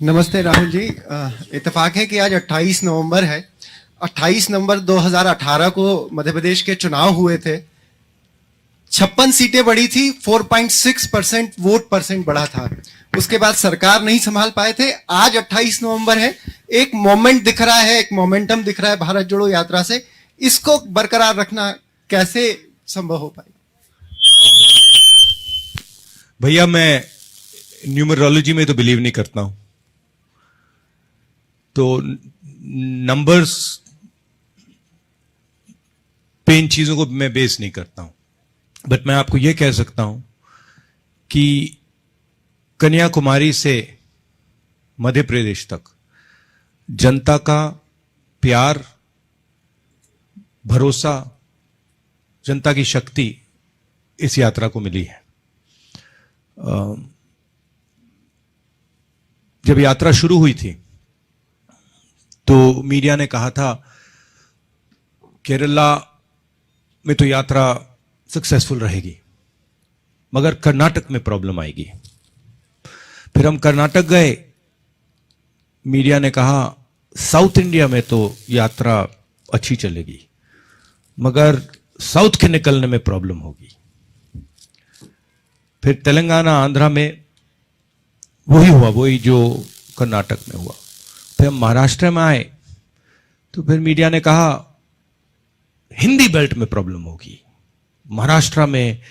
नमस्ते राहुल जी। इत्तेफाक है कि आज 28 नवंबर है। 28 नवंबर 2018 को मध्य प्रदेश के चुनाव हुए थे। 56 सीटें बढ़ी थी, 4.6% वोट परसेंट बढ़ा था। उसके बाद सरकार नहीं संभाल पाए थे। आज 28 नवंबर है, एक मोमेंट दिख रहा है, एक मोमेंटम दिख रहा है भारत जोड़ो यात्रा से। इसको बरकरार रखना कैसे संभव हो पाए? भैया, मैं न्यूमरोलॉजी में तो बिलीव नहीं करता हूं, तो नंबर्स पे इन चीजों को मैं बेस नहीं करता हूं। बट मैं आपको यह कह सकता हूं कि कन्याकुमारी से मध्य प्रदेश तक जनता का प्यार, भरोसा, जनता की शक्ति इस यात्रा को मिली है। जब यात्रा शुरू हुई थी तो मीडिया ने कहा था केरला में तो यात्रा सक्सेसफुल रहेगी, मगर कर्नाटक में प्रॉब्लम आएगी। फिर हम कर्नाटक गए, मीडिया ने कहा साउथ इंडिया में तो यात्रा अच्छी चलेगी, मगर साउथ के निकलने में प्रॉब्लम होगी। फिर तेलंगाना, आंध्रा में वही हुआ, वही जो कर्नाटक में हुआ। फिर हम महाराष्ट्र में आए तो फिर मीडिया ने कहा हिंदी बेल्ट में प्रॉब्लम होगी, महाराष्ट्र में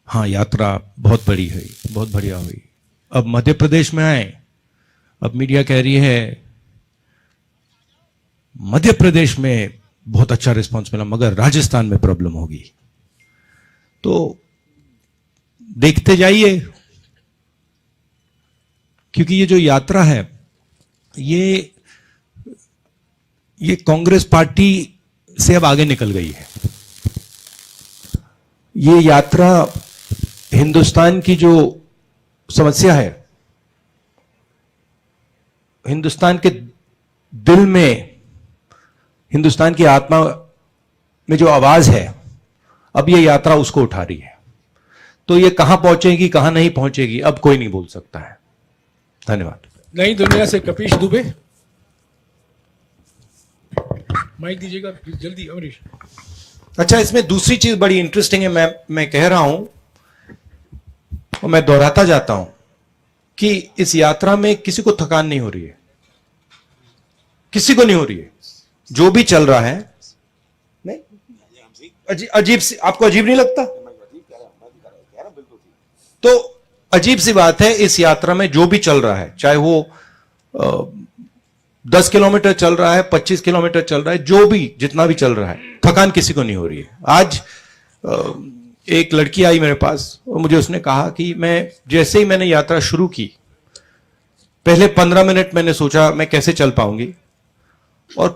हाँ यात्रा बहुत बड़ी हुई, बहुत बढ़िया हुई। अब मध्य प्रदेश में आए, अब मीडिया कह रही है मध्य प्रदेश में बहुत अच्छा रिस्पांस मिला, मगर राजस्थान में प्रॉब्लम होगी। तो देखते जाइए, क्योंकि ये जो यात्रा है ये कांग्रेस पार्टी से अब आगे निकल गई है। ये यात्रा हिंदुस्तान की जो समस्या है, हिंदुस्तान के दिल में, हिंदुस्तान की आत्मा में जो आवाज है, अब ये यात्रा उसको उठा रही है। तो ये कहां पहुंचेगी, कहां नहीं पहुंचेगी, अब कोई नहीं बोल सकता है। धन्यवाद। नई दुनिया से कपिश दुबे, माइक दीजिएगा प्लीज, जल्दी अमरीश। अच्छा, इसमें दूसरी चीज बड़ी इंटरेस्टिंग है, मैं कह रहा हूं और मैं दोहराता जाता हूं कि इस यात्रा में किसी को थकान नहीं हो रही है, किसी को नहीं हो रही है। जो भी चल रहा है, नहीं अजीब सी, आपको अजीब नहीं लगता? तो अजीब सी बात है, इस यात्रा में जो भी चल रहा है, चाहे वो 10 किलोमीटर चल रहा है, 25 किलोमीटर चल रहा है, जो भी जितना भी चल रहा है, थकान किसी को नहीं हो रही है। आज एक लड़की आई मेरे पास और मुझे उसने कहा कि मैं जैसे ही मैंने यात्रा शुरू की, पहले 15 मिनट मैंने सोचा मैं कैसे चल पाऊंगी, और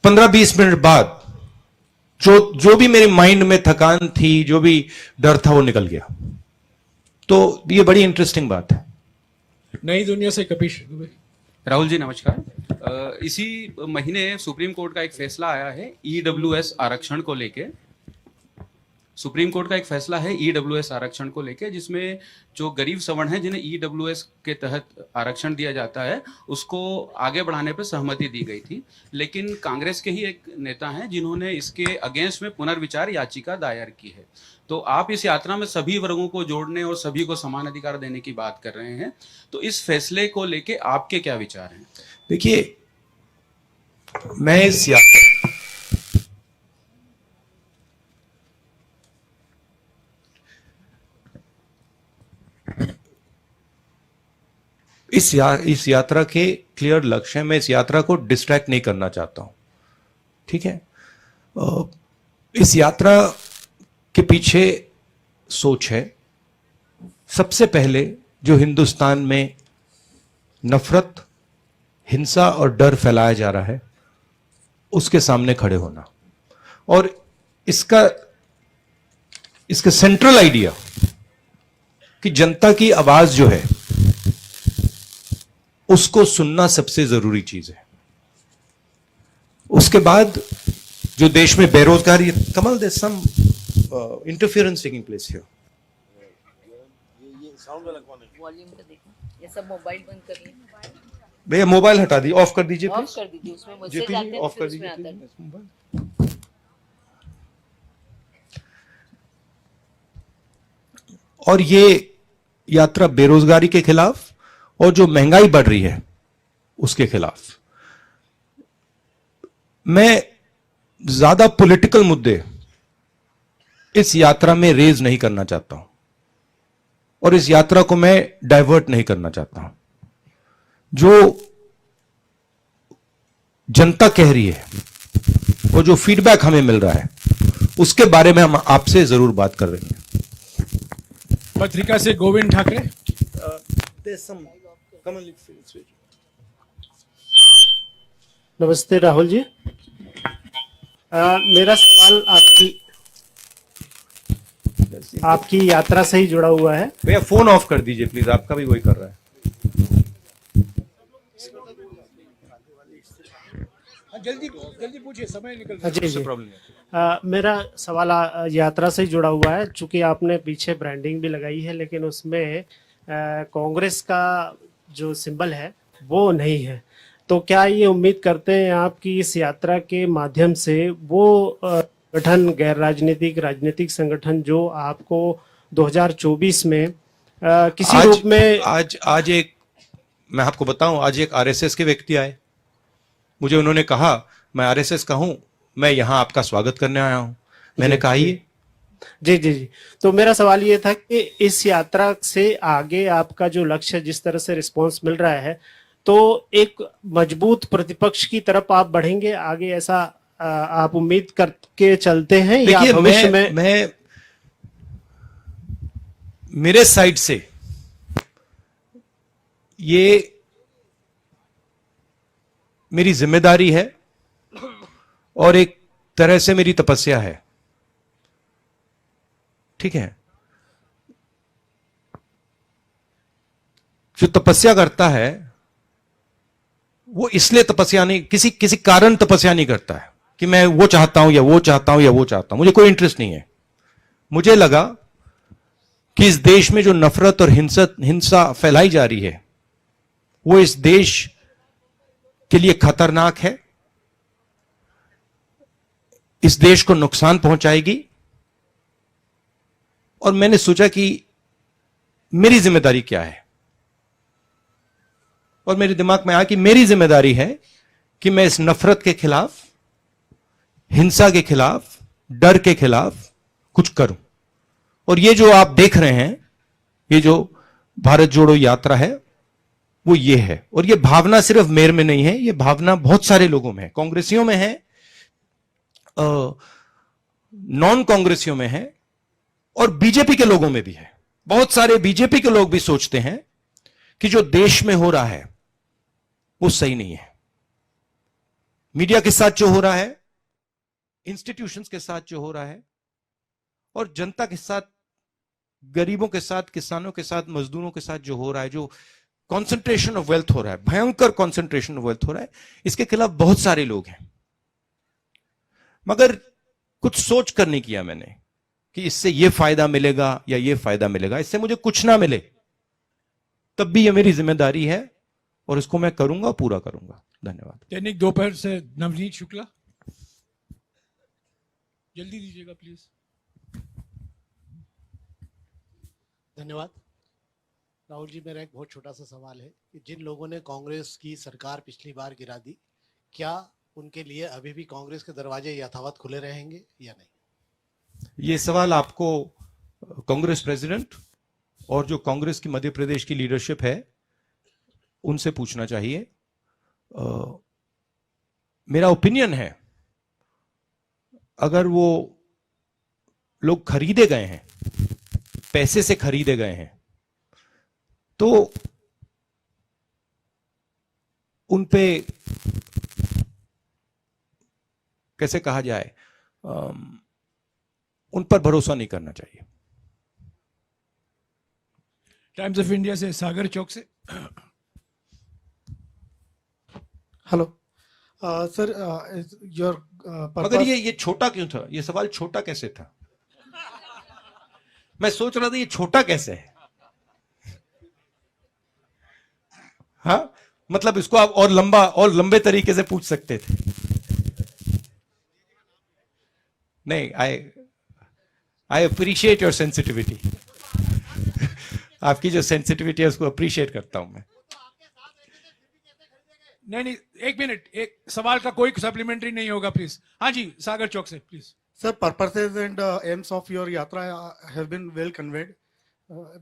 15-20 मिनट बाद जो भी मेरे माइंड में थकान थी, जो भी डर था, वो निकल गया। तो ये बड़ी इंटरेस्टिंग बात है। नई दुनिया से कपिश दुबे। राहुल जी नमस्कार। इसी महीने सुप्रीम कोर्ट का एक फैसला आया है ईडब्ल्यूएस आरक्षण को लेके। सुप्रीम कोर्ट का एक फैसला है ईडब्ल्यूएस आरक्षण को लेके, जिसमें जो गरीब सवर्ण हैं जिन्हें ईडब्ल्यूएस के तहत आरक्षण दिया जाता है, उसको आगे बढ़ाने पर सहमति दी गई थी। लेकिन कांग्रेस के ही एक नेता हैं जिन्होंने इसके अगेंस्ट में पुनर्विचार याचिका दायर की है। तो आप इस यात्रा में सभी वर्गों को जोड़ने और सभी को समान अधिकार देने की बात कर रहे हैं, तो इस फैसले को लेके आपके क्या विचार हैं? देखिए, मैं इस यात्रा के क्लियर लक्ष्य है। मैं इस यात्रा को डिस्ट्रैक्ट नहीं करना चाहता हूं, ठीक है? इस यात्रा के पीछे सोच है, सबसे पहले जो हिंदुस्तान में नफरत, हिंसा और डर फैलाया जा रहा है, उसके सामने खड़े होना। और इसका सेंट्रल आइडिया कि जनता की आवाज जो है उसको सुनना सबसे जरूरी चीज है। उसके बाद जो देश में बेरोजगारी, Kamal, there some interference taking place here. ये साउंड वाला कौन है? वॉल्यूम का देखो, ये सब मोबाइल बंद कर लिया। भैया मोबाइल हटा दी, ऑफ कर दीजिए ऑफ प्लीज। कर दीजिए, उसमें मुझसे जेपी जाते जी हैं ऑफ फिर कर उसमें दीजिए आता है। please mobile. और ये यात्रा बेरोजगारी के खिलाफ और जो महंगाई बढ़ रही है उसके खिलाफ। मैं ज्यादा पॉलिटिकल मुद्दे इस यात्रा में रेज नहीं करना चाहता हूं और इस यात्रा को मैं डाइवर्ट नहीं करना चाहता हूं। जो जनता कह रही है और जो फीडबैक हमें मिल रहा है उसके बारे में हम आपसे जरूर बात कर रहे हैं। पत्रिका से गोविंद ठाकरे। नमस्ते राहुल जी। मेरा सवाल आपकी यात्रा से ही जुड़ा हुआ है। भैया फोन ऑफ कर दीजिए प्लीज, आपका भी वही कर रहा है। जल्दी जल्दी पूछिए, समय निकल रहा है। जी जी। प्रॉब्लम नहीं। मेरा सवाल यात्रा से ही जुड़ा हुआ है। चूंकि आपने पीछे ब्रांडिंग भी लगाई है लेकिन उसमें कांग्रेस का जो सिंबल है वो नहीं है, तो क्या ये उम्मीद करते हैं आप कि इस यात्रा के माध्यम से वो संगठन, गैर राजनीतिक राजनीतिक संगठन जो आपको 2024 में किसी रूप में आज एक, मैं आपको बताऊं, आज एक आरएसएस के व्यक्ति आए, मुझे उन्होंने कहा मैं आरएसएस का हूं, मैं यहां आपका स्वागत करने आया हूं। मैंने कहा ये जी जी जी। तो मेरा सवाल ये था कि इस यात्रा से आगे आपका जो लक्ष्य है, जिस तरह से रिस्पांस मिल रहा है, तो एक मजबूत प्रतिपक्ष की तरफ आप बढ़ेंगे आगे, ऐसा आप उम्मीद करके चलते हैं या देखिए, भविष्य में? मैं मेरे साइड से ये मेरी जिम्मेदारी है और एक तरह से मेरी तपस्या है, ठीक है। जो तपस्या करता है वो इसलिए तपस्या नहीं, किसी कारण तपस्या नहीं करता है कि मैं वो चाहता हूं या वो चाहता हूं या वो चाहता हूं। मुझे कोई इंटरेस्ट नहीं है। मुझे लगा कि इस देश में जो नफरत और हिंसा फैलाई जा रही है वो इस देश के लिए खतरनाक है, इस देश को नुकसान पहुंचाएगी। और मैंने सोचा कि मेरी जिम्मेदारी क्या है, और मेरे दिमाग में आया कि मेरी जिम्मेदारी है कि मैं इस नफरत के खिलाफ, हिंसा के खिलाफ, डर के खिलाफ कुछ करूं। और ये जो आप देख रहे हैं, ये जो भारत जोड़ो यात्रा है वो ये है। और ये भावना सिर्फ मेरे में नहीं है, ये भावना बहुत सारे लोगों में है, कांग्रेसियों में है, नॉन कांग्रेसियों में है और बीजेपी के लोगों में भी है। बहुत सारे बीजेपी के लोग भी सोचते हैं कि जो देश में हो रहा है वो सही नहीं है। मीडिया के साथ जो हो रहा है, इंस्टीट्यूशंस के साथ जो हो रहा है, और जनता के साथ, गरीबों के साथ, किसानों के साथ, मजदूरों के साथ जो हो रहा है, जो कॉन्सेंट्रेशन ऑफ वेल्थ हो रहा है, भयंकर कॉन्सेंट्रेशन ऑफ वेल्थ हो रहा है, इसके खिलाफ बहुत सारे लोग हैं। मगर कुछ सोच कर नहीं किया मैंने कि इससे यह फायदा मिलेगा या यह फायदा मिलेगा। इससे मुझे कुछ ना मिले तब भी यह मेरी जिम्मेदारी है और इसको मैं करूंगा, पूरा करूंगा। धन्यवाद। दैनिक दोपहर से नवनीत शुक्ला, जल्दी दीजिएगा प्लीज। धन्यवाद। राहुल जी, मेरा एक बहुत छोटा सा सवाल है कि जिन लोगों ने कांग्रेस की सरकार पिछली बार गिरा दी, क्या उनके लिए अभी भी कांग्रेस के दरवाजे यथावत खुले रहेंगे या नहीं? ये सवाल आपको कांग्रेस प्रेसिडेंट और जो कांग्रेस की मध्य प्रदेश की लीडरशिप है उनसे पूछना चाहिए। मेरा ओपिनियन है, अगर वो लोग खरीदे गए हैं, पैसे से खरीदे गए हैं, तो उन पे कैसे कहा जाए, उन पर भरोसा नहीं करना चाहिए। टाइम्स ऑफ इंडिया से सागर चौक से। हेलो सर, योर मगर ये छोटा क्यों था? ये सवाल छोटा कैसे था? मैं सोच रहा था ये छोटा कैसे है। हाँ, मतलब इसको आप और लंबे तरीके से पूछ सकते थे। नहीं, आई अप्रिशिएट योर सेंसिटिविटी। आपकी जो सेंसिटिविटी है उसको अप्रिशिएट करता हूं मैं। नहीं नहीं, एक मिनट, एक सवाल का कोई सप्लीमेंट्री नहीं होगा प्लीज। हाँ जी, सागर चौक से please. Sir, purposes and aims of your yatra have been well conveyed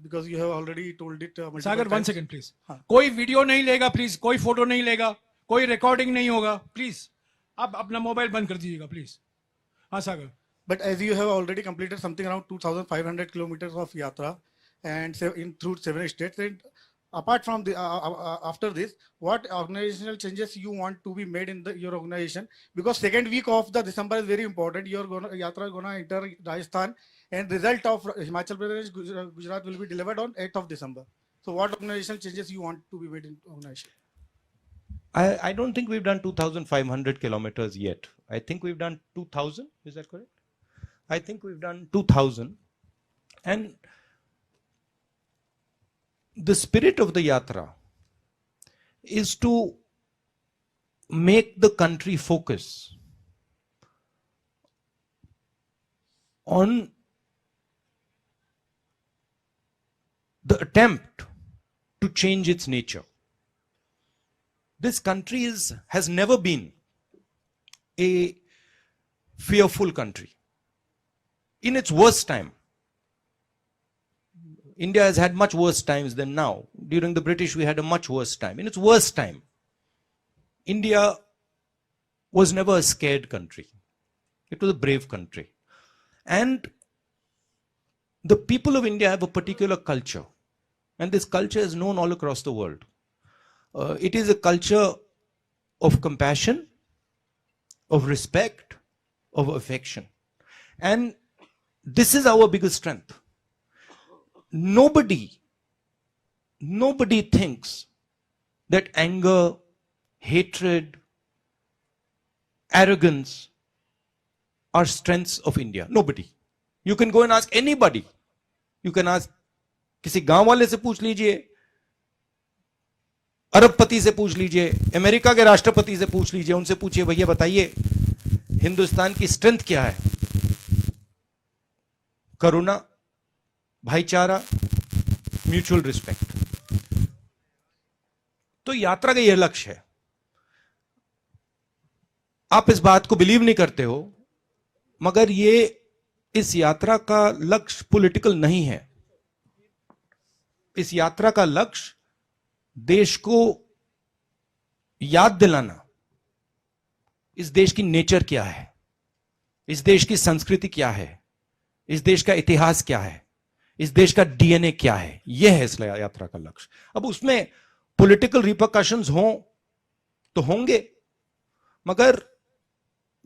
because you have already told it multiple Sagar one times. Second please. हाँ। कोई वीडियो नहीं लेगा प्लीज, कोई फोटो नहीं लेगा, कोई रिकॉर्डिंग नहीं होगा प्लीज। आप अपना मोबाइल बंद कर दीजिएगा प्लीज। हाँ सागर। But as you have already completed something around 2,500 kilometers of yatra and through 7 states, and apart from the after this, what organizational changes you want to be made in your organization? Because second week of the December is very important. Your yatra gonna enter Rajasthan, and result of Himachal Pradesh, Gujarat will be delivered on 8th of December. So, what organizational changes you want to be made in organization? I don't think we've done 2,500 kilometers yet. I think we've done 2,000. Is that correct? I think we've done 2,000. And the spirit of the yatra is to make the country focus on the attempt to change its nature. This country has never been a fearful country. In its worst time, India has had much worse times than now. During the British, we had a much worse time. In its worst time, India was never a scared country. It was a brave country. And the people of India have a particular culture. And this culture is known all across the world. It is a culture of compassion, of respect, of affection. And this is our biggest strength. Nobody thinks that anger, hatred, arrogance are strengths of India. Nobody. You can go and ask anybody. You can ask किसी गांव वाले से पूछ लीजिए, अरबपति से पूछ लीजिए, अमेरिका के राष्ट्रपति से पूछ लीजिए, उनसे पूछिए भैया बताइए हिंदुस्तान की स्ट्रेंथ क्या है? करुणा, भाईचारा, म्यूचुअल रिस्पेक्ट। तो यात्रा का यह लक्ष्य है। आप इस बात को बिलीव नहीं करते हो, मगर इस यात्रा का लक्ष्य पॉलिटिकल नहीं है। इस यात्रा का लक्ष्य देश को याद दिलाना, इस देश की नेचर क्या है, इस देश की संस्कृति क्या है, इस देश का इतिहास क्या है, इस देश का डीएनए क्या है, यह है इस यात्रा का लक्ष्य। अब उसमें पॉलिटिकल रिपरकशंस हों तो होंगे, मगर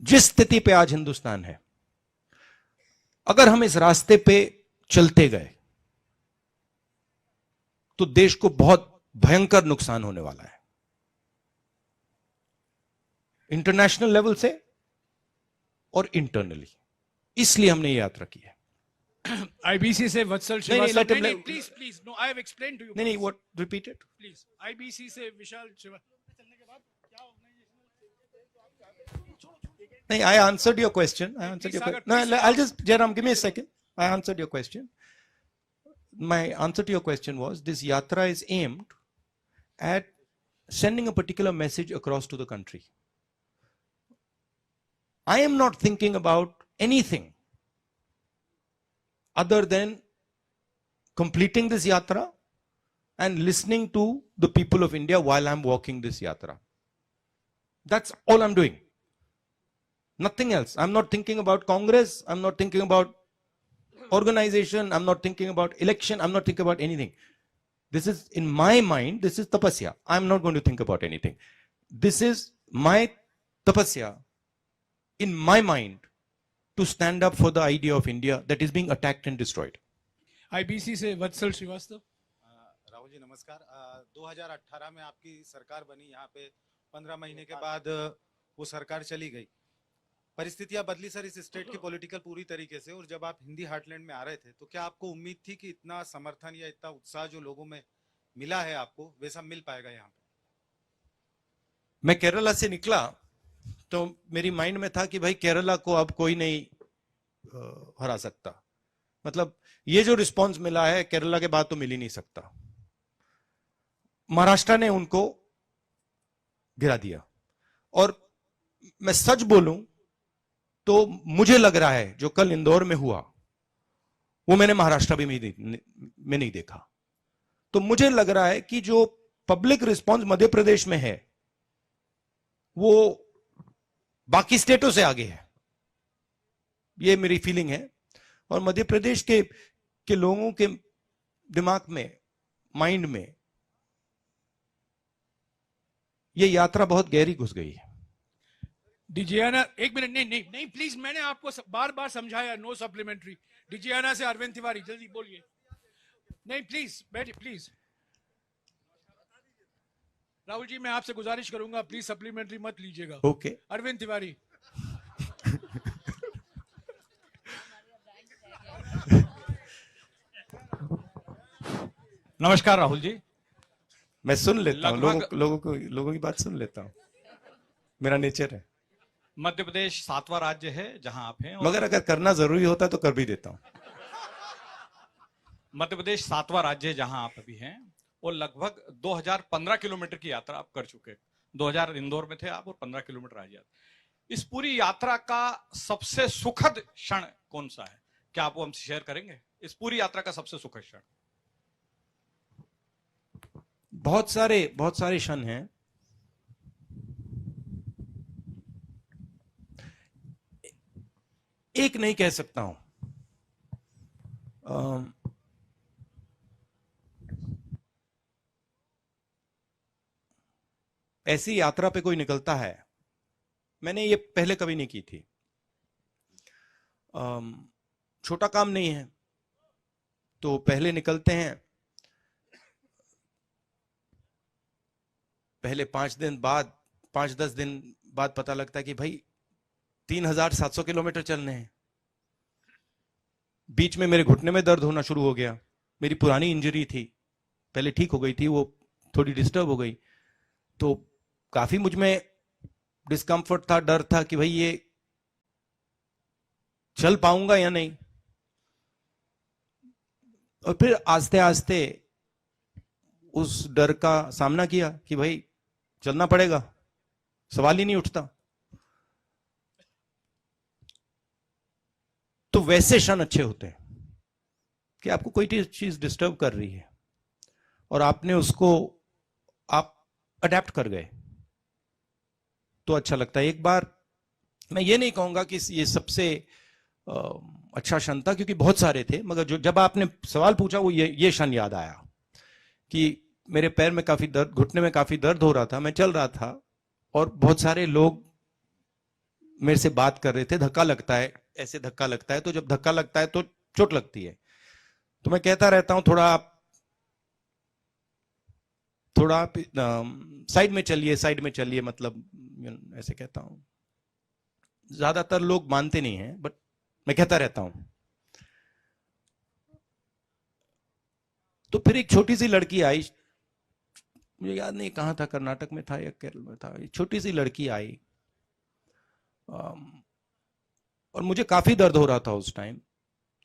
जिस स्थिति पे आज हिंदुस्तान है, अगर हम इस रास्ते पे चलते गए तो देश को बहुत भयंकर नुकसान होने वाला है, इंटरनेशनल लेवल से और इंटरनली। इसलिए हमने ये यात्रा की है। आईबीसी से वत्सल श्रीवास्तव। नहीं, please please, no, I have explained to you. नहीं, what, repeat it please. IBC से विशाल श्रीवास्तव चलने के बाद क्या नहीं, I answered your question. I answered your question. No, I'll just, Jairam, give me a second. I answered your question. My answer to your question was, this yatra is aimed at sending a particular message across to the country. I am not thinking about anything other than completing this yatra and listening to the people of India while I'm walking this yatra. That's all I'm doing. Nothing else. I'm not thinking about Congress. I'm not thinking about organization. I'm not thinking about election. I'm not thinking about anything. This is, in my mind, this is tapasya. I'm not going to think about anything. This is my tapasya in my mind to stand up for the idea of India that is being attacked and destroyed. IBC से वत्सल श्रीवास्तव। राहुल जी नमस्कार। 2018 में आपकी सरकार बनी, यहाँ पे 15 महीने के बाद वो सरकार चली गई। परिस्थितियां बदली सर इस स्टेट की पॉलिटिकल पूरी तरीके से, और जब आप हिंदी हार्टलैंड में आ रहे थे तो क्या आपको उम्मीद थी कि इतना समर्थन या इतना उत्साह जो लोगों में मिला है आपको, वैसा मिल पाएगा यहाँ पे? मैं केरला से निकला तो मेरी माइंड में था कि भाई केरला को अब कोई नहीं हरा सकता। मतलब ये जो रिस्पांस मिला है केरला के बाद तो मिल ही नहीं सकता। महाराष्ट्र ने उनको गिरा दिया। और मैं सच बोलूं तो मुझे लग रहा है जो कल इंदौर में हुआ वो मैंने महाराष्ट्र में नहीं देखा। तो मुझे लग रहा है कि जो पब्लिक रिस्पांस मध्य प्रदेश में है वो बाकी स्टेटों से आगे है, ये मेरी फीलिंग है। और मध्य प्रदेश के लोगों के दिमाग में, माइंड में ये यात्रा बहुत गहरी घुस गई है। डिजियाना, एक मिनट, नहीं नहीं नहीं प्लीज, मैंने आपको बार बार समझाया, नो सप्लीमेंट्री। डिजियाना से अरविंद तिवारी, जल्दी बोलिए। नहीं प्लीज बैठिए प्लीज। राहुल जी मैं आपसे गुजारिश करूंगा प्लीज सप्लीमेंट्री मत लीजिएगा। ओके। अरविंद तिवारी। नमस्कार राहुल जी। मैं सुन लेता हूं, लगभग- लोगों की बात सुन लेता हूं, मेरा नेचर है। मध्य प्रदेश 7वां राज्य है जहां आप हैं, और मगर अगर करना जरूरी होता तो कर भी देता हूं। मध्य प्रदेश 7वां राज्य है जहां आप अभी हैं, और लगभग 2015 किलोमीटर की यात्रा आप कर चुके। 2000 इंदौर में थे आप और 15 किलोमीटर आज यात्रा। इस पूरी यात्रा का सबसे सुखद क्षण कौन सा है? क्या आप वो हमसे शेयर करेंगे? इस पूरी यात्रा का सबसे सुखद क्षण। बहुत सारे क्षण हैं। एक नहीं कह सकता हूं। ऐसी यात्रा पे कोई निकलता है, मैंने ये पहले कभी नहीं की थी। छोटा काम नहीं है, तो पहले निकलते हैं, पहले 5-10 दिन बाद पता लगता है कि भाई 3700 किलोमीटर चलने हैं। बीच में मेरे घुटने में दर्द होना शुरू हो गया। मेरी पुरानी इंजरी थी, पहले ठीक हो गई थी, वो थोड़ी डिस्टर्ब हो गई, तो काफी मुझ में डिस्कंफर्ट था, डर था कि भाई ये चल पाऊंगा या नहीं। और फिर आस्ते आस्ते उस डर का सामना किया कि भाई चलना पड़ेगा, सवाल ही नहीं उठता। तो वैसे क्षण अच्छे होते हैं कि आपको कोई चीज डिस्टर्ब कर रही है और आपने उसको आप अडेप्ट कर गए, तो अच्छा लगता है। एक बार मैं ये नहीं कहूंगा कि ये सबसे अच्छा क्षण था, क्योंकि बहुत सारे थे, मगर जब आपने सवाल पूछा वो ये क्षण याद आया कि मेरे पैर में काफी दर्द, घुटने में काफी दर्द हो रहा था, मैं चल रहा था और बहुत सारे लोग मेरे से बात कर रहे थे। धक्का लगता है, ऐसे धक्का लगता है, तो जब धक्का लगता है तो चोट लगती है। तो मैं कहता रहता हूं थोड़ा आप साइड में चलिए, मतलब ऐसे कहता हूं। ज्यादातर लोग मानते नहीं हैं, बट मैं कहता रहता हूं। तो फिर एक छोटी सी लड़की आई, मुझे याद नहीं कहां था, कर्नाटक में था या केरल में था। एक छोटी सी लड़की आई और मुझे काफी दर्द हो रहा था उस टाइम।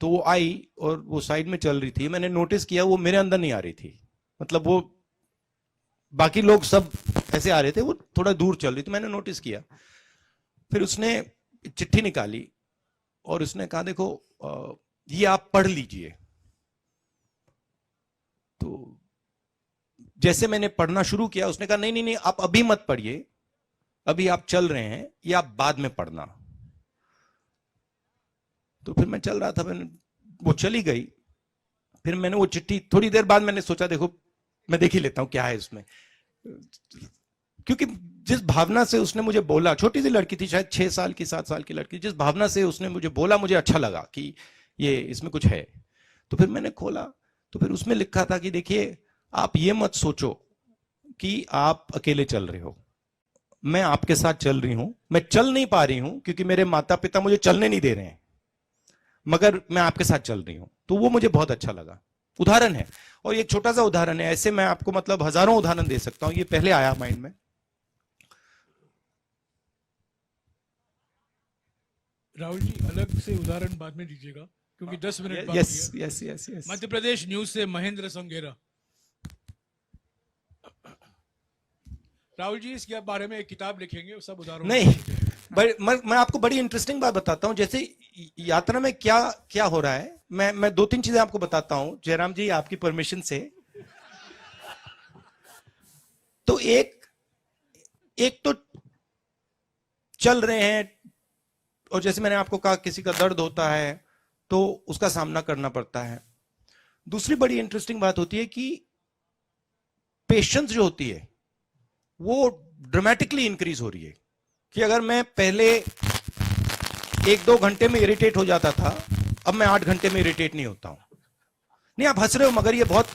तो वो आई और वो साइड में चल रही थी। मैंने नोटिस किया वो मेरे अंदर नहीं आ रही थी, मतलब वो बाकी लोग सब ऐसे आ रहे थे, वो थोड़ा दूर चल रही थी, मैंने नोटिस किया। फिर उसने चिट्ठी निकाली और उसने कहा देखो ये आप पढ़ लीजिए। तो जैसे मैंने पढ़ना शुरू किया, उसने कहा नहीं नहीं नहीं, आप अभी मत पढ़िए, अभी आप चल रहे हैं, ये आप बाद में पढ़ना। तो फिर मैं चल रहा था, वो चली गई। फिर मैंने वो चिट्ठी, थोड़ी देर बाद मैंने सोचा देखो मैं देख ही लेता हूं क्या है उसमें, क्योंकि जिस भावना से उसने मुझे बोला, छोटी सी लड़की थी, शायद 6 साल की 7 साल की लड़की, जिस भावना से उसने मुझे बोला, मुझे अच्छा लगा कि ये इसमें कुछ है। तो फिर मैंने खोला, तो फिर उसमें लिखा था कि देखिए आप ये मत सोचो कि आप अकेले चल रहे हो, मैं आपके साथ चल रही हूं। मैं चल नहीं पा रही हूं क्योंकि मेरे माता पिता मुझे चलने नहीं दे रहे हैं, मगर मैं आपके साथ चल रही हूं। तो वो मुझे बहुत अच्छा लगा। उदाहरण है, और एक छोटा सा उदाहरण है, ऐसे मैं आपको मतलब हजारों उदाहरण दे सकता हूं, ये पहले आया माइंड में। राहुल जी अलग से उदाहरण बाद में दीजिएगा क्योंकि 10 मिनट बाकी यस है। Yes yes yes Madhya Pradesh news से महेंद्र संगेरा। राहुल जी इसके बारे में एक किताब लिखेंगे, वो सब उदाहरण नहीं, मैं आपको बड़ी इंटरेस्टिंग बात बताता हूं। जैसे यात्रा में क्या क्या हो रहा है, मैं दो तीन चीजें आपको बताता हूं जयराम जी, आपकी परमिशन से। तो एक तो चल रहे हैं, और जैसे मैंने आपको कहा किसी का दर्द होता है तो उसका सामना करना पड़ता है। दूसरी बड़ी इंटरेस्टिंग बात होती है कि पेशेंस जो होती है वो ड्रामेटिकली इंक्रीज हो रही है। कि अगर मैं पहले 1-2 घंटे में इरिटेट हो जाता था, अब मैं 8 घंटे में इरिटेट नहीं होता हूं। नहीं, आप हंस रहे हो, मगर ये बहुत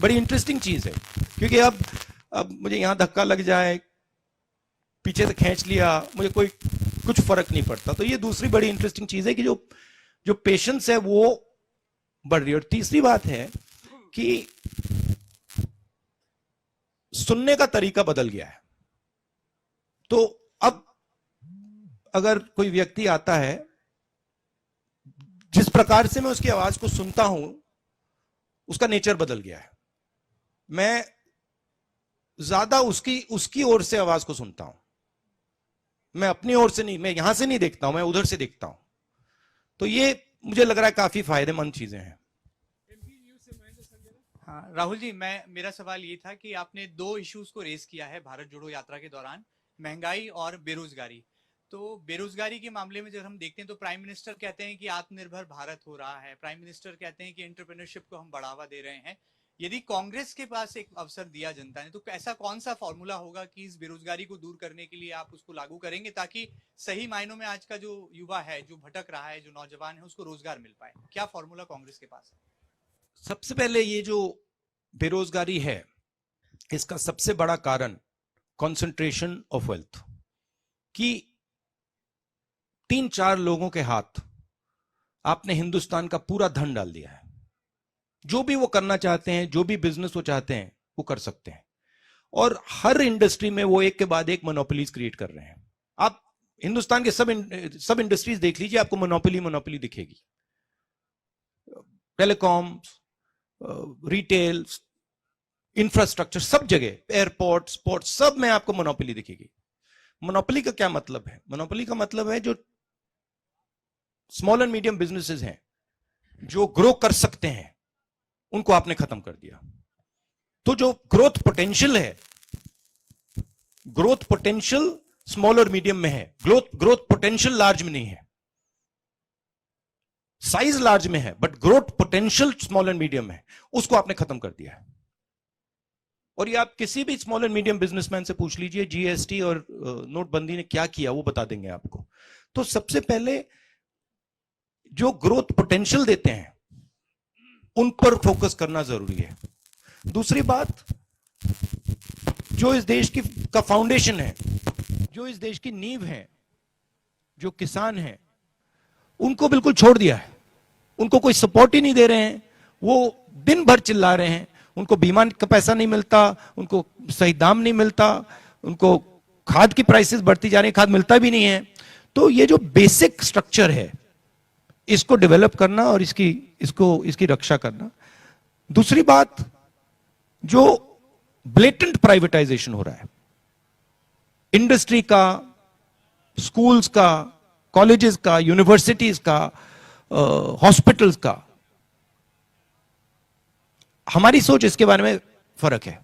बड़ी इंटरेस्टिंग चीज है। क्योंकि अब मुझे यहां धक्का लग जाए, पीछे से खींच लिया, मुझे कुछ फर्क नहीं पड़ता। तो ये दूसरी बड़ी इंटरेस्टिंग चीज है कि जो पेशेंस है वो बढ़ रही है। और तीसरी बात है कि सुनने का तरीका बदल गया है। तो अब अगर कोई व्यक्ति आता है, जिस प्रकार से मैं उसकी आवाज को सुनता हूं उसका नेचर बदल गया है। मैं ज्यादा उसकी ओर से आवाज को सुनता हूं, मैं अपनी ओर से नहीं, मैं यहां से नहीं देखता हूं, मैं उधर से देखता हूं। तो ये मुझे लग रहा है काफी फायदेमंद चीजें हैं। हाँ राहुल जी, मेरा सवाल ये था कि आपने 2 इश्यूज को रेज किया है भारत जोड़ो यात्रा के दौरान, महंगाई और बेरोजगारी। तो बेरोजगारी के मामले में जब हम देखते हैं तो प्राइम मिनिस्टर कहते हैं कि आत्मनिर्भर भारत हो रहा है, प्राइम मिनिस्टर कहते हैं कि एंटरप्रेन्योरशिप को हम बढ़ावा दे रहे हैं। यदि कांग्रेस के पास एक अवसर दिया जनता ने तो ऐसा कौन सा फॉर्मूला होगा कि इस बेरोजगारी को दूर करने के लिए आप उसको लागू करेंगे ताकि सही मायनों में आज का जो युवा है, जो भटक रहा है, जो नौजवान है, उसको रोजगार मिल पाए? क्या फॉर्मूला कांग्रेस के पास है? सबसे पहले ये जो बेरोजगारी है, इसका सबसे बड़ा कारण कंसंट्रेशन ऑफ वेल्थ, कि 3-4 लोगों के हाथ आपने हिंदुस्तान का पूरा धन डाल दिया है। जो भी वो करना चाहते हैं, जो भी बिजनेस वो चाहते हैं, वो कर सकते हैं। और हर इंडस्ट्री में वो एक के बाद एक मोनोपोलीज क्रिएट कर रहे हैं। आप हिंदुस्तान के सब इंडस्ट्रीज देख लीजिए, आपको मोनोपोली दिखेगी। टेलीकॉम, रिटेल, इंफ्रास्ट्रक्चर, सब जगह, एयरपोर्ट, स्पोर्ट्स, सब में आपको मोनोपोली दिखेगी। मोनोपोली का क्या मतलब है? मोनोपोली का मतलब है जो स्मॉल एंड मीडियम बिजनेसेस हैं, जो ग्रो कर सकते हैं, उनको आपने खत्म कर दिया। तो जो ग्रोथ पोटेंशियल है, ग्रोथ पोटेंशियल स्मॉल और मीडियम में है, ग्रोथ पोटेंशियल लार्ज में नहीं है। साइज लार्ज में है but growth potential small and medium है, उसको आपने खत्म कर दिया है। और ये आप किसी भी स्मॉल एंड मीडियम बिजनेसमैन से पूछ लीजिए, जीएसटी और नोटबंदी ने क्या किया वो बता देंगे आपको। तो सबसे पहले जो ग्रोथ पोटेंशियल देते हैं उन पर फोकस करना जरूरी है। दूसरी बात, जो इस देश का फाउंडेशन है, जो इस देश की नींव है, जो किसान हैं, उनको बिल्कुल छोड़ दिया है। उनको कोई सपोर्ट ही नहीं दे रहे हैं। वो दिन भर चिल्ला रहे हैं, उनको बीमा का पैसा नहीं मिलता, उनको सही दाम नहीं मिलता, उनको खाद की प्राइसेस बढ़ती जा रही है, खाद मिलता भी नहीं है। तो ये जो बेसिक स्ट्रक्चर है, इसको डेवलप करना और इसकी रक्षा करना। दूसरी बात, जो ब्लेटेंट प्राइवेटाइजेशन हो रहा है इंडस्ट्री का, स्कूल्स का, कॉलेजेस का, यूनिवर्सिटीज का, हॉस्पिटल्स का, हमारी सोच इसके बारे में फर्क है।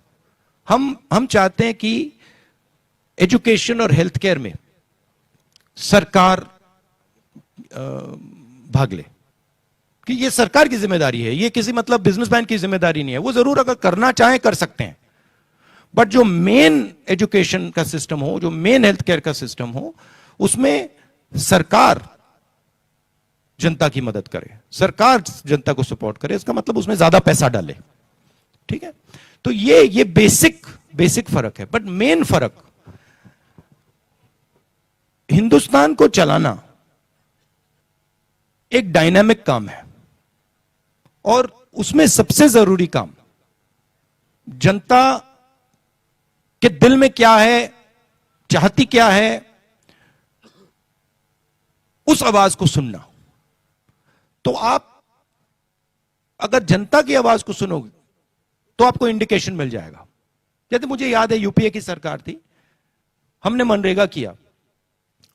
हम चाहते हैं कि एजुकेशन और हेल्थ केयर में सरकार भाग ले, कि ये सरकार की जिम्मेदारी है, ये किसी मतलब बिजनेसमैन की जिम्मेदारी नहीं है। वो जरूर अगर करना चाहे कर सकते हैं, बट जो मेन एजुकेशन का सिस्टम हो, जो मेन हेल्थ केयर का सिस्टम हो, उसमें सरकार जनता की मदद करे, सरकार जनता को सपोर्ट करे। इसका मतलब उसमें ज्यादा पैसा डाले, ठीक है। तो ये बेसिक फर्क है। बट मेन फर्क, हिंदुस्तान को चलाना एक डायनामिक काम है और उसमें सबसे जरूरी काम जनता के दिल में क्या है, चाहती क्या है, उस आवाज को सुनना। तो आप अगर जनता की आवाज को सुनोगे तो आपको इंडिकेशन मिल जाएगा। जैसे मुझे याद है यूपीए की सरकार थी, हमने मनरेगा किया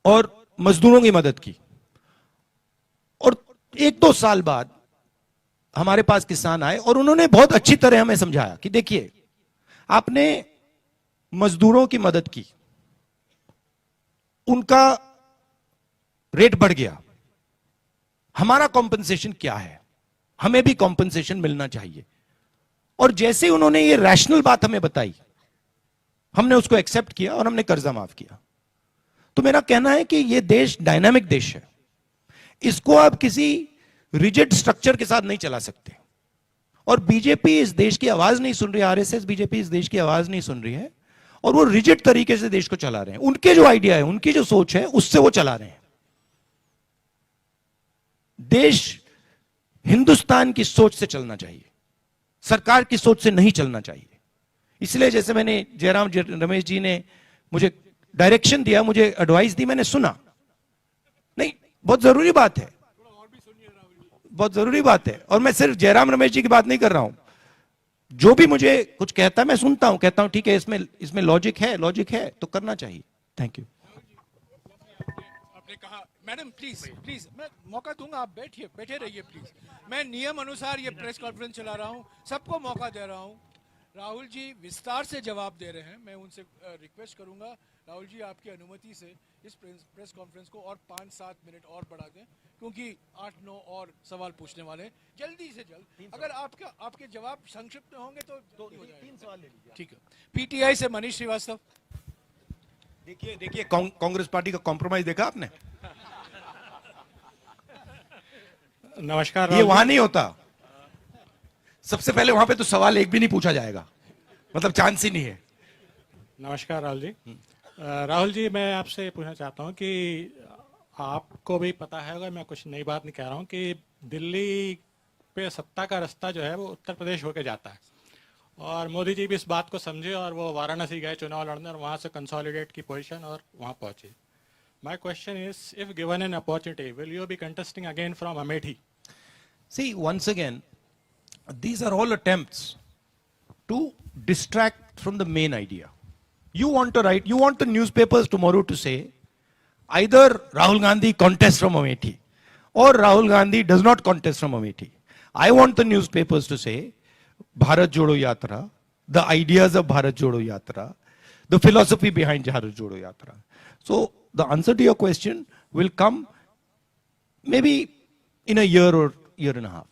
और मजदूरों की मदद की, और 1-2 साल बाद हमारे पास किसान आए और उन्होंने बहुत अच्छी तरह हमें समझाया कि देखिए, आपने मजदूरों की मदद की, उनका रेट बढ़ गया, हमारा कॉम्पनसेशन क्या है, हमें भी कॉम्पनसेशन मिलना चाहिए। और जैसे ही उन्होंने ये रैशनल बात हमें बताई, हमने उसको एक्सेप्ट किया और हमने कर्जा माफ किया। तो मेरा कहना है कि ये देश डायनामिक देश है, इसको आप किसी रिजिड स्ट्रक्चर के साथ नहीं चला सकते। और बीजेपी इस देश की आवाज नहीं सुन रही, आरएसएस बीजेपी इस देश की आवाज नहीं सुन रही है, और वो रिजिड तरीके से देश को चला रहे हैं। उनके जो आइडिया है, उनकी जो सोच है, उससे वो चला रहे हैं। देश हिंदुस्तान की सोच से चलना चाहिए, सरकार की सोच से नहीं चलना चाहिए। इसलिए जैसे मैंने जयराम रमेश जी ने मुझे डायरेक्शन दिया, मुझे एडवाइस दी, मैंने सुना। नहीं, बहुत जरूरी बात है, बहुत जरूरी बात है। और मैं सिर्फ जयराम रमेश जी की बात नहीं कर रहा हूं, जो भी मुझे कुछ कहता है मैं सुनता हूं, कहता हूं ठीक है, इसमें लॉजिक है तो करना चाहिए। Thank you. आपने कहा मैडम प्लीज प्लीज, मैं मौका दूंगा, आप बैठे रहिए प्लीज। मैं नियम अनुसार ये प्रेस कॉन्फ्रेंस चला रहा हूँ, सबको मौका दे रहा हूँ। राहुल जी विस्तार से जवाब दे रहे हैं, मैं उनसे रिक्वेस्ट करूंगा राहुल जी आपकी अनुमति से इस प्रेस कॉन्फ्रेंस को और 5-7 मिनट और बढ़ा दें, क्योंकि 8-9 और सवाल पूछने वाले हैं। जल्दी से जल्द अगर आपके जवाब संक्षिप्त में होंगे तो 3 सवाल ले लीजिए। ठीक है। पीटीआई से मनीष श्रीवास्तव। देखिए कांग्रेस पार्टी का कॉम्प्रोमाइज देखा आपने? नमस्कार। ये वहां नहीं होता। सबसे पहले वहां पे तो सवाल एक भी नहीं पूछा जाएगा, मतलब चांस ही नहीं है। नमस्कार राहुल जी। राहुल जी, मैं आपसे पूछना चाहता हूं कि आपको भी पता है, अगर मैं कुछ नई बात नहीं कह रहा हूं, कि दिल्ली पे सत्ता का रास्ता जो है वो उत्तर प्रदेश होके जाता है, और मोदी जी भी इस बात को समझे और वो वाराणसी गए चुनाव लड़ने और वहां से कंसोलिडेट की पोजीशन और वहां पहुंचे। My question is, if given an opportunity, will you be contesting again from Amethi? See, once again, these are all attempts to distract from the main idea. You want the newspapers tomorrow to say, either Rahul Gandhi contests from Amethi or Rahul Gandhi does not contest from Amethi. I want the newspapers to say, Bharat Jodo Yatra, the ideas of Bharat Jodo Yatra, the philosophy behind Bharat Jodo Yatra. So, the answer to your question will come maybe in a year or year and a half.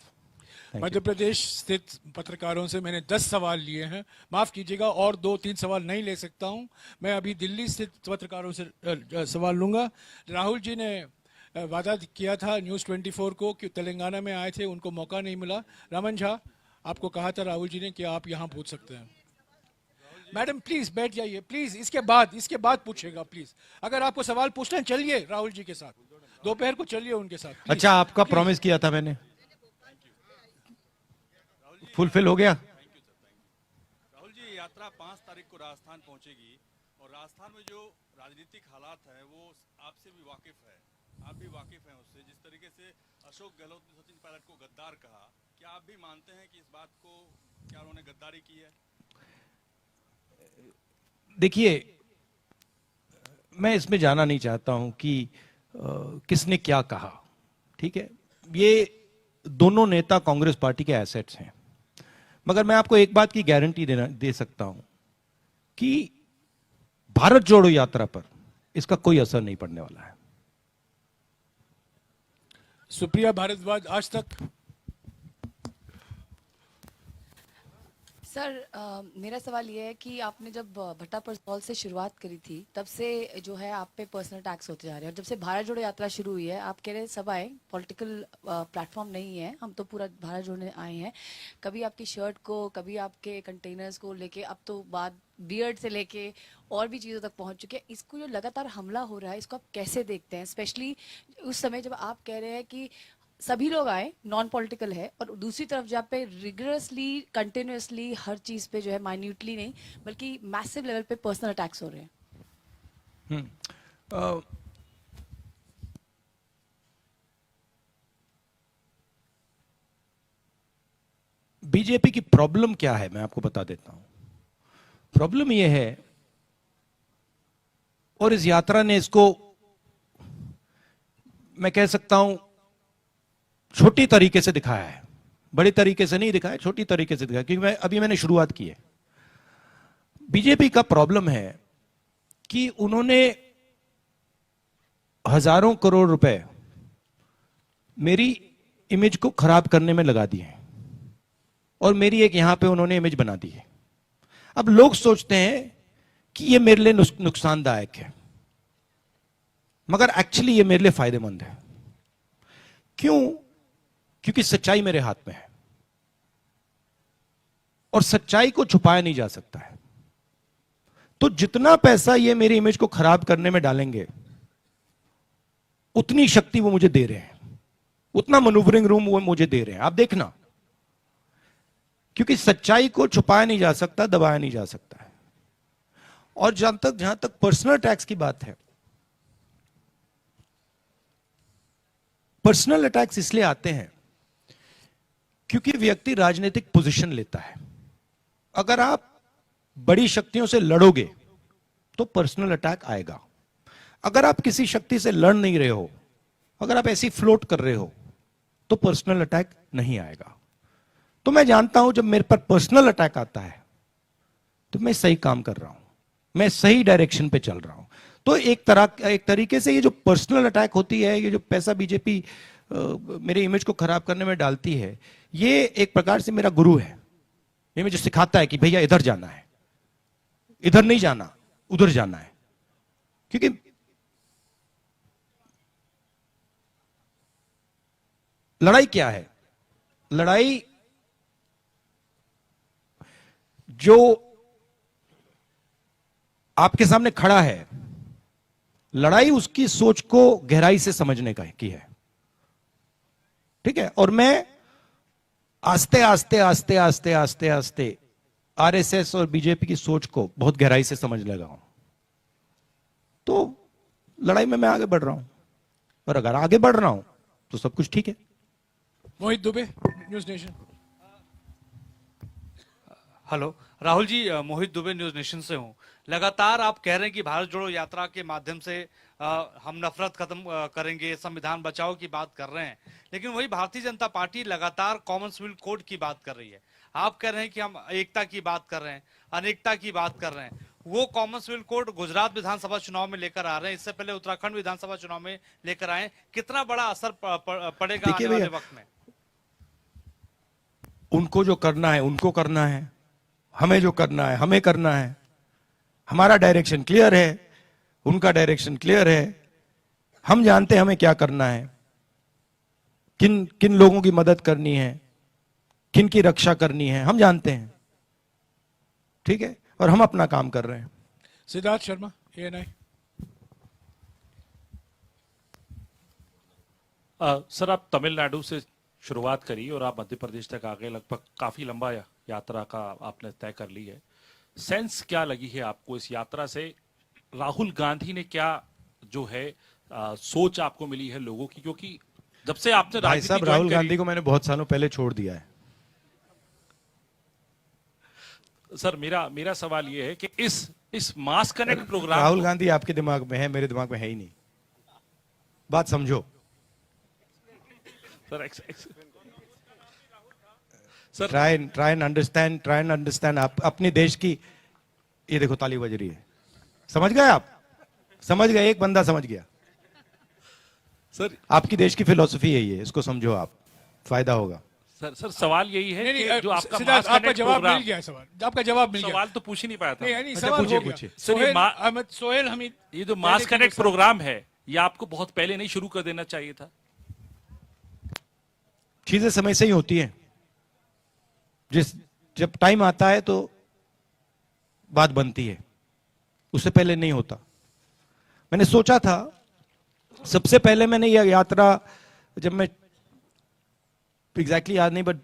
Madhya Pradesh स्थित पत्रकारों से मैंने 10 सवाल लिए हैं, माफ कीजिएगा और 2-3 सवाल नहीं ले सकता हूं। मैं अभी दिल्ली स्थित पत्रकारों से सवाल लूंगा। राहुल जी ने वादा किया था न्यूज़ 24 को कि तेलंगाना में आए थे, उनको मौका नहीं मिला। रमन झा, आपको कहा था राहुल जी ने कि आप यहां पूछ सकते हैं। मैडम प्लीज बैठ जाइए प्लीज, इसके बाद पूछेगा प्लीज। अगर आपको सवाल पूछना है चलिए राहुल जी के साथ, दोपहर को चलिए उनके साथ। अच्छा, आपका प्रॉमिस किया था मैंने, फुलफिल हो गया? राहुल जी, यात्रा 5 तारीख को राजस्थान पहुंचेगी और राजस्थान में जो राजनीतिक हालात है वो आपसे भी वाकिफ है, आप भी वाकिफ हैं उससे। जिस तरीके से अशोक गहलोत ने सचिन पायलट को गद्दार कहा, क्या आप भी मानते हैं कि इस बात को, क्या उन्होंने गद्दारी की है? देखिए, मैं इसमें जाना नहीं चाहता हूं कि किसने क्या कहा, ठीक है। ये दोनों नेता कांग्रेस पार्टी के एसेट्स हैं, मगर मैं आपको एक बात की गारंटी दे सकता हूं कि भारत जोड़ो यात्रा पर इसका कोई असर नहीं पड़ने वाला है। सुप्रिया भारद्वाज, आज तक। सर, मेरा सवाल ये है कि आपने जब भट्टा परसौल से शुरुआत करी थी, तब से जो है आप पे पर्सनल टैक्स होते जा रहे हैं, और जब से भारत जोड़ो यात्रा शुरू हुई है, आप कह रहे हैं सभाएं पॉलिटिकल प्लेटफॉर्म नहीं है, हम तो पूरा भारत जोड़ने आए हैं। कभी आपकी शर्ट को, कभी आपके कंटेनर्स को लेके, अब तो बात बियर्ड से लेके और भी चीज़ों तक पहुंच चुके हैं। इसको जो लगातार हमला हो रहा है, इसको आप कैसे देखते हैं, स्पेशली उस समय जब आप कह रहे हैं कि सभी लोग आए, नॉन पॉलिटिकल है, और दूसरी तरफ जहाँ पे रिगरसली, कंटिन्यूसली हर चीज पे जो है, माइन्यूटली नहीं बल्कि मैसिव लेवल पे पर्सनल अटैक्स हो रहे हैं। बीजेपी की प्रॉब्लम क्या है मैं आपको बता देता हूं। प्रॉब्लम यह है, और इस यात्रा ने इसको मैं कह सकता हूं छोटी तरीके से दिखाया है, बड़ी तरीके से नहीं दिखाया, छोटी तरीके से दिखाया, क्योंकि मैंने शुरुआत की है। बीजेपी का प्रॉब्लम है कि उन्होंने हजारों करोड़ रुपए मेरी इमेज को खराब करने में लगा दिए हैं, और मेरी एक यहां पे उन्होंने इमेज बना दी है। अब लोग सोचते हैं कि ये मेरे लिए नुकसानदायक है, मगर एक्चुअली ये मेरे लिए फायदेमंद है। क्यों? क्योंकि सच्चाई मेरे हाथ में है, और सच्चाई को छुपाया नहीं जा सकता है। तो जितना पैसा ये मेरी इमेज को खराब करने में डालेंगे, उतनी शक्ति वो मुझे दे रहे हैं, उतना मैन्यूवरिंग रूम वो मुझे दे रहे हैं। आप देखना, क्योंकि सच्चाई को छुपाया नहीं जा सकता, दबाया नहीं जा सकता है। और जहां तक पर्सनल टैक्स की बात है, पर्सनल अटैक्स इसलिए आते हैं क्योंकि व्यक्ति राजनीतिक पोजीशन लेता है। अगर आप बड़ी शक्तियों से लड़ोगे तो पर्सनल अटैक आएगा। अगर आप किसी शक्ति से लड़ नहीं रहे हो, अगर आप ऐसी फ्लोट कर रहे हो, तो पर्सनल अटैक नहीं आएगा। तो मैं जानता हूं जब मेरे पर पर्सनल अटैक आता है तो मैं सही काम कर रहा हूं, मैं सही डायरेक्शन पे चल रहा हूं। तो एक तरीके से ये जो पर्सनल अटैक होती है, ये जो पैसा बीजेपी मेरे इमेज को खराब करने में डालती है, ये एक प्रकार से मेरा गुरु है। ये मुझे सिखाता है कि भैया इधर जाना है, इधर नहीं जाना, उधर जाना है। क्योंकि लड़ाई क्या है? लड़ाई जो आपके सामने खड़ा है, लड़ाई उसकी सोच को गहराई से समझने की है। ठीक है? और मैं आस्ते आस्ते आस्ते आस्ते आस्ते आस्ते आरएसएस और बीजेपी की सोच को बहुत गहराई से समझ लगा हूं। तो लड़ाई में मैं आगे बढ़ रहा हूं, और अगर आगे बढ़ रहा हूं तो सब कुछ ठीक है। Mohit Dubey, News Nation. Hello Rahul ji, Mohit Dubey News Nation से हूं। लगातार आप कह रहे हैं कि भारत जोड़ो यात्रा के माध्यम से हम नफरत खत्म करेंगे, संविधान बचाओ की बात कर रहे हैं, लेकिन वही भारतीय जनता पार्टी लगातार कॉमनवेल्थ कोड की बात कर रही है। आप कह रहे हैं कि हम एकता की बात कर रहे हैं, अनेकता की बात कर रहे हैं। वो कॉमनवेल्थ कोड गुजरात विधानसभा चुनाव में लेकर आ रहे हैं, इससे पहले उत्तराखंड विधानसभा चुनाव में लेकर आए। कितना बड़ा असर पड़ेगा आने वाले वक्त में? उनको जो करना है उनको करना है, हमें जो करना है हमें करना है। हमारा डायरेक्शन क्लियर है, उनका डायरेक्शन क्लियर है। हम जानते हैं हमें क्या करना है, किन किन लोगों की मदद करनी है, किन की रक्षा करनी है, हम जानते हैं। ठीक है? और हम अपना काम कर रहे हैं। सिद्धार्थ शर्मा, ANI। सर, आप तमिलनाडु से शुरुआत करी और आप मध्य प्रदेश तक आगे, लगभग काफी लंबा यात्रा का आपने तय कर ली है। सेंस क्या लगी है आपको इस यात्रा से? राहुल गांधी ने क्या जो है सोच आपको मिली है लोगों की? क्योंकि जब से आपने भाई साहब, राहुल गांधी को मैंने बहुत सालों पहले छोड़ दिया है। सर, मेरा सवाल ये है कि इस मास कनेक्ट प्रोग्राम, राहुल गांधी आपके दिमाग में है, मेरे दिमाग में है ही नहीं। बात समझो सर। ट्राई एंड अंडरस्टैंड आप अपने देश की। ये देखो ताली बज रही है, समझ गए आप? समझ गए? एक बंदा समझ गया। सर, आपकी देश की फिलॉसफी यही है, इसको समझो आप, फायदा होगा। सर सवाल यही है कि जो आपका सिद्धार्थ, आपका जवाब मिल गया। आपका जवाब मिल गया। सवाल तो पूछ ही नहीं पाया था। नहीं, सवाल हो गया। सोहेल हमीद, ये जो मास कनेक्ट प्रोग्राम है, ये आपको बहुत पहले नहीं शुरू कर देना चाहिए था? चीजें समय से ही होती हैं। जब टाइम आता है तो बात बनती है, उससे पहले नहीं होता। मैंने सोचा था, सबसे पहले मैंने यह यात्रा, जब मैं एग्जैक्टली याद नहीं, बट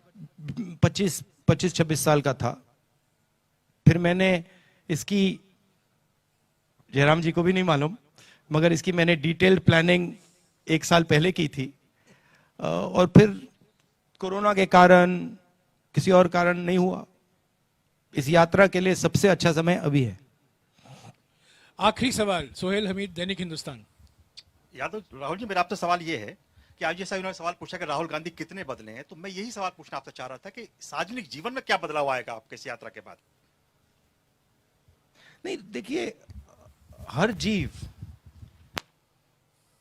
25-26 साल का था, फिर मैंने इसकी, जयराम जी को भी नहीं मालूम, मगर इसकी मैंने डिटेल्ड प्लानिंग 1 साल पहले की थी। और फिर कोरोना के कारण किसी और कारण नहीं हुआ। इस यात्रा के लिए सबसे अच्छा समय अभी है। आखिरी सवाल सोहेल हमीद, दैनिक हिंदुस्तान। यादव राहुल जी, मेरा आपसे सवाल ये है कि आज जैसा इन्होंने सवाल पूछा कि राहुल गांधी कितने बदले हैं, तो मैं यही सवाल पूछना आपसे चाह रहा था कि सार्वजनिक जीवन में क्या बदलाव आएगा आपके इस यात्रा के बाद? नहीं, देखिए, हर जीव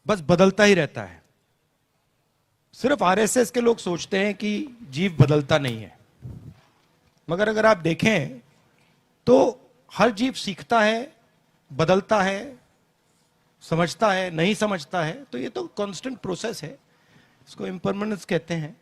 बस बदलता ही रहता है। सिर्फ आरएसएस के लोग सोचते हैं कि जीव बदलता नहीं है, मगर अगर आप देखें तो हर जीव सीखता है, बदलता है, समझता है, नहीं समझता है, तो ये तो कांस्टेंट प्रोसेस है। इसको इम्परमानेंस कहते हैं।